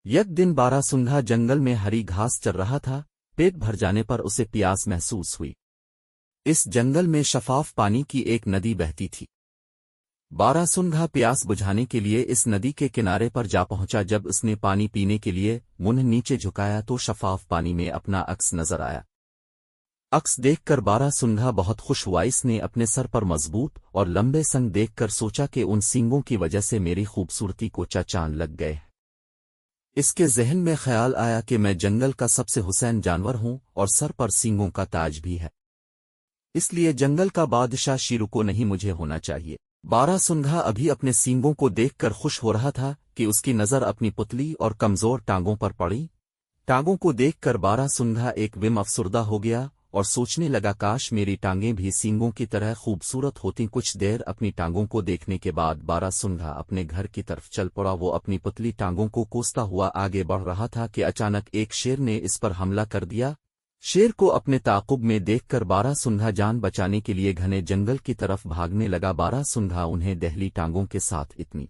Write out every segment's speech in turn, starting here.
یک دن باراسنگھا جنگل میں ہری گھاس چر رہا تھا، پیٹ بھر جانے پر اسے پیاس محسوس ہوئی۔ اس جنگل میں شفاف پانی کی ایک ندی بہتی تھی۔ باراسنگھا پیاس بجھانے کے لیے اس ندی کے کنارے پر جا پہنچا۔ جب اس نے پانی پینے کے لیے منہ نیچے جھکایا تو شفاف پانی میں اپنا عکس نظر آیا۔ عکس دیکھ کر باراسنگھا بہت خوش ہوا۔ اس نے اپنے سر پر مضبوط اور لمبے سنگ دیکھ کر سوچا کہ ان سینگوں کی وجہ سے میری خوبصورتی کو چاند لگ گئے۔ اس کے ذہن میں خیال آیا کہ میں جنگل کا سب سے حسین جانور ہوں اور سر پر سینگوں کا تاج بھی ہے، اس لیے جنگل کا بادشاہ شیرو کو نہیں مجھے ہونا چاہیے۔ باراسنگھا ابھی اپنے سینگوں کو دیکھ کر خوش ہو رہا تھا کہ اس کی نظر اپنی پتلی اور کمزور ٹانگوں پر پڑی۔ ٹانگوں کو دیکھ کر باراسنگھا ایک دم افسردہ ہو گیا اور سوچنے لگا، کاش میری ٹانگیں بھی سینگوں کی طرح خوبصورت ہوتی۔ کچھ دیر اپنی ٹانگوں کو دیکھنے کے بعد باراسنگھا اپنے گھر کی طرف چل پڑا۔ وہ اپنی پتلی ٹانگوں کو کوستا ہوا آگے بڑھ رہا تھا کہ اچانک ایک شیر نے اس پر حملہ کر دیا۔ شیر کو اپنے تعاقب میں دیکھ کر باراسنگھا جان بچانے کے لیے گھنے جنگل کی طرف بھاگنے لگا۔ باراسنگھا انہیں دہلی ٹانگوں کے ساتھ اتنی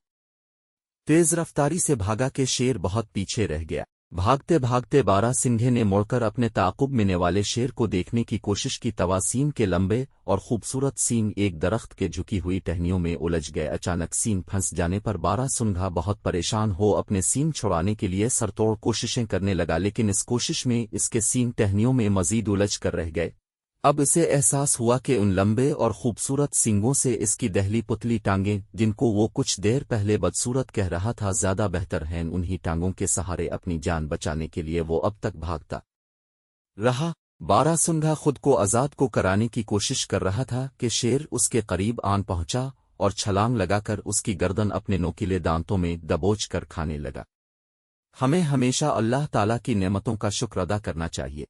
تیز رفتاری سے بھاگا کہ شیر بہت پیچھے رہ گیا۔ بھاگتے بھاگتے باراسنگھے نے مڑ کر اپنے تعاقب میں والے شیر کو دیکھنے کی کوشش کی۔ تواسین کے لمبے اور خوبصورت سینگ ایک درخت کے جھکی ہوئی ٹہنیوں میں الجھ گئے۔ اچانک سینگ پھنس جانے پر باراسنگھا بہت پریشان ہو اپنے سینگ چھڑانے کے لیے سرتوڑ کوششیں کرنے لگا، لیکن اس کوشش میں اس کے سینگ ٹہنیوں میں مزید الجھ کر رہ گئے۔ اب اسے احساس ہوا کہ ان لمبے اور خوبصورت سینگوں سے اس کی دہلی پتلی ٹانگیں، جن کو وہ کچھ دیر پہلے بدصورت کہہ رہا تھا، زیادہ بہتر ہیں۔ انہی ٹانگوں کے سہارے اپنی جان بچانے کے لیے وہ اب تک بھاگتا رہا۔ باراسنگھا خود کو آزاد کو کرانے کی کوشش کر رہا تھا کہ شیر اس کے قریب آن پہنچا اور چھلانگ لگا کر اس کی گردن اپنے نوکیلے دانتوں میں دبوچ کر کھانے لگا۔ ہمیں ہمیشہ اللہ تعالیٰ کی نعمتوں کا شکر ادا کرنا چاہیے۔